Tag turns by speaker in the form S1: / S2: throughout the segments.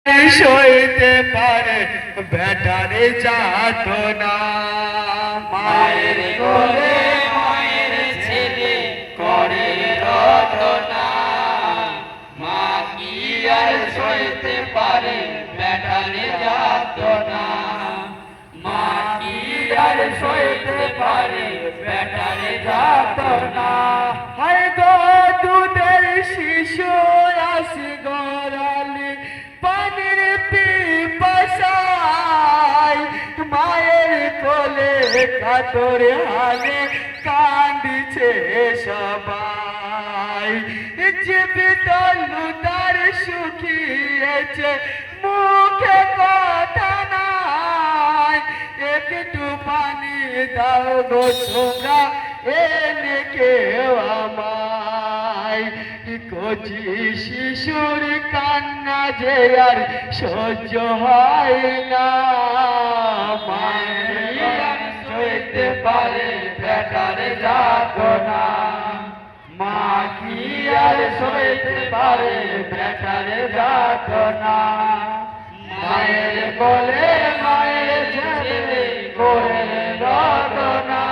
S1: সইতে পারে বেটারে যাতনা।
S2: মায়ের কোলে মায়ের ছেলে করে রটনা, মা কি আর সইতে পারে বেটারে যাতনা, মা কি আর সইতে পারে বেটারে যাতনা।
S1: হায় গো দুধের শিশু আসি গড়ালি পানির পিপাসায়, মায়ের কোলে কাতরে হালে কান্দিছে সবাই। জীবিত লুটার শুকিয়েছে মুখে কথা নাই, একটু পানি দাও গো তোমরা এনে কেউ আমায়। কচি শিশুর কান্না যে আর সহ্য হয় না,
S2: মায়ের সইতে পারে বেটারে যাতনা, মা কি আর সইতে পারে বেটারে যাতনা। মায়ের কোলে মায়ের ছেলে করে রটনা,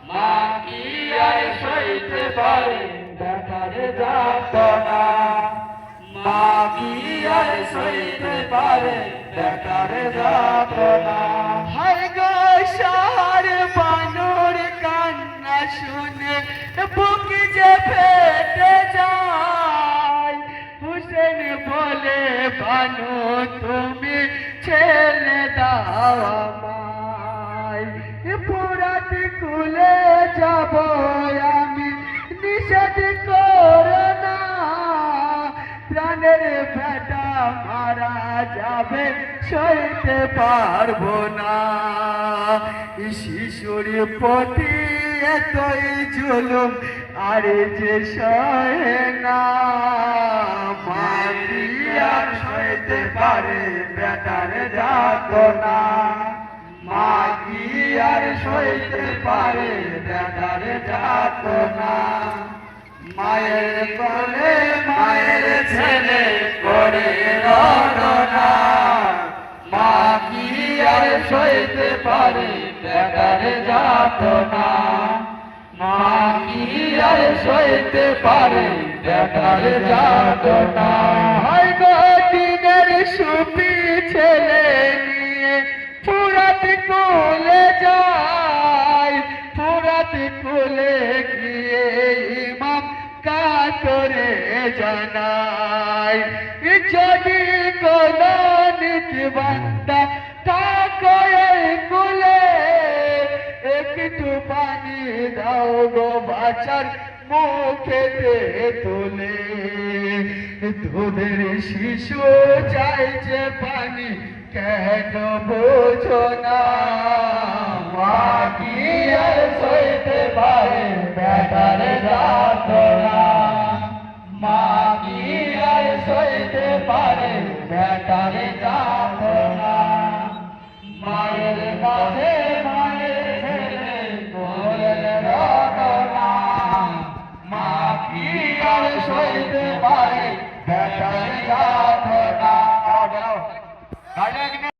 S2: মা কি আর সইতে পারে বেটারে যাতনা, মা কি আর সইতে পারে বেটারে যাতনা।
S1: হায় গো শহর বানর কান্না শুনে বুক যে ফেটে যায়। হুসেন বলে বানু তুমি ছেলে দাও আমায়, পুরাত খুলে যাব আমি নিষেধ করো না। প্রাণের বেটা মারা যাবে সইতে পারবো না, শিশুর প্রতি এতই জুলুম আর যে সহে না।
S2: মা কি আর সইতে পারে বেটারে যাতনা, মা কি আর সইতে পারে বেটারে যাতনা। মায়ের কোলে মায়ের ছেলে করে রটনা, মা কি আর সইতে পারে বেটারে যাতনা, মা কি আর সইতে পারে বেটারে যাতনা।
S1: হায় গো দিনের সুপি ছেলে নিয়ে ফুরাত কোলে যায়, ফুরাত কোলে গিয়ে ইমাম কাতরে জানায়। যদি কোনো নীতিবান্দা থাকো এই কুলে, একটু পানি দাও গো বাচার মুখেতে তোলে। দুধের শিশু চাইছে পানি কেন বোঝো না,
S2: মা কি আর সইতে পারে বেটারে যাতনা, মা কি আর সইতে পারে বেটারে যাতনা। মায়ের কাছে মায়ের ছেলে করে রটনা, মা কি আর সইতে পারে